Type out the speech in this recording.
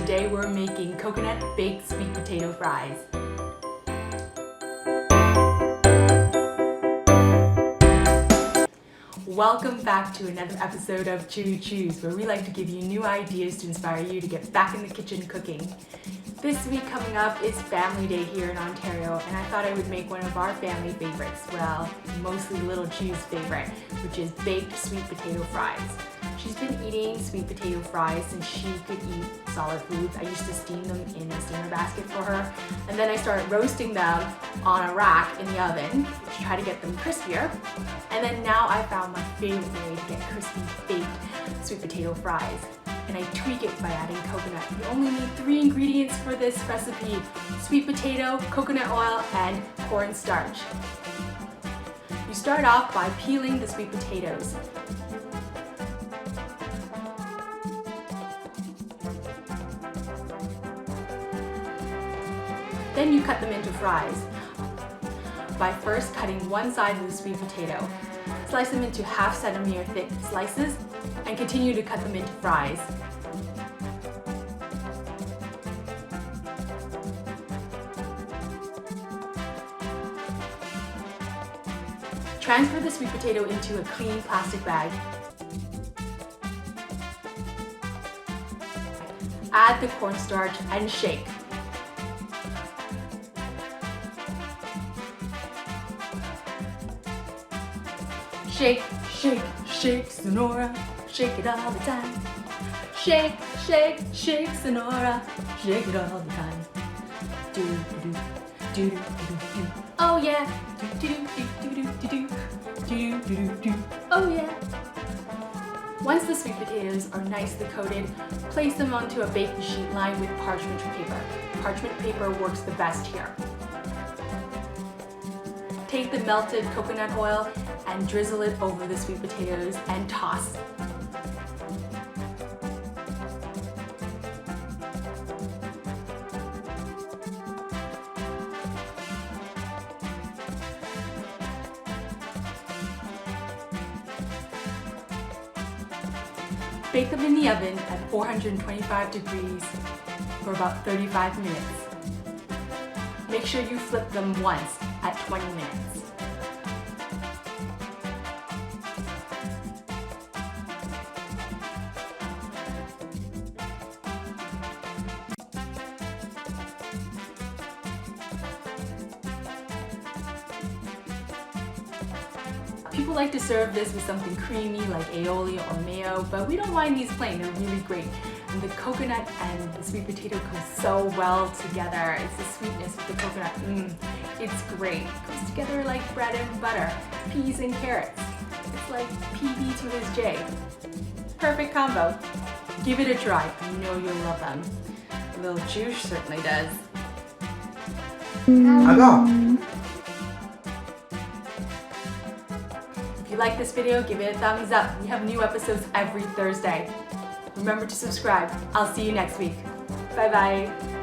Today we're making coconut baked sweet potato fries. Welcome back to another episode of CHEWIE, where we like to give you new ideas to inspire you to get back in the kitchen cooking. This week coming up is Family Day here in Ontario, and I thought I would make one of our family favorites, well, mostly little Chew's favorite, which is baked sweet potato fries. She's been eating sweet potato fries since she could eat solid foods. I used to steam them in a steamer basket for her, and then I started roasting them on a rack in the oven to try to get them crispier. And then now I found my favorite way to get crispy baked sweet potato fries. And I tweak it by adding coconut. You only need 3 ingredients for this recipe: sweet potato, coconut oil, and cornstarch. You start off by peeling the sweet potatoes. Then you cut them into fries by first cutting one side of the sweet potato. Slice them into half centimeter thick slices and continue to cut them into fries. Transfer the sweet potato into a clean plastic bag. Add the cornstarch and shake. Shake, shake, shake, Sonora, shake it all the time. Shake, shake, shake, Sonora, shake it all the time. Do do do do do do do. Oh yeah. Do do do do do do do do do do. Oh yeah. Once the sweet potatoes are nicely coated, place them onto a baking sheet lined with parchment paper. Parchment paper works the best here. Take the melted coconut oil and drizzle it over the sweet potatoes and toss. Bake them in the oven at 425 degrees for about 35 minutes. Make sure you flip them once at 20 minutes. People like to serve this with something creamy like aioli or mayo, but we don't mind these plain, they're really great. And the coconut and the sweet potato go so well together. It's the sweetness with the coconut, it's great. It goes together like bread and butter, peas and carrots. It's like PB to his J. Perfect combo. Give it a try, I know you'll love them. Little Chew certainly does. If you like this video, give it a thumbs up. We have new episodes every Thursday. Remember to subscribe. I'll see you next week. Bye bye.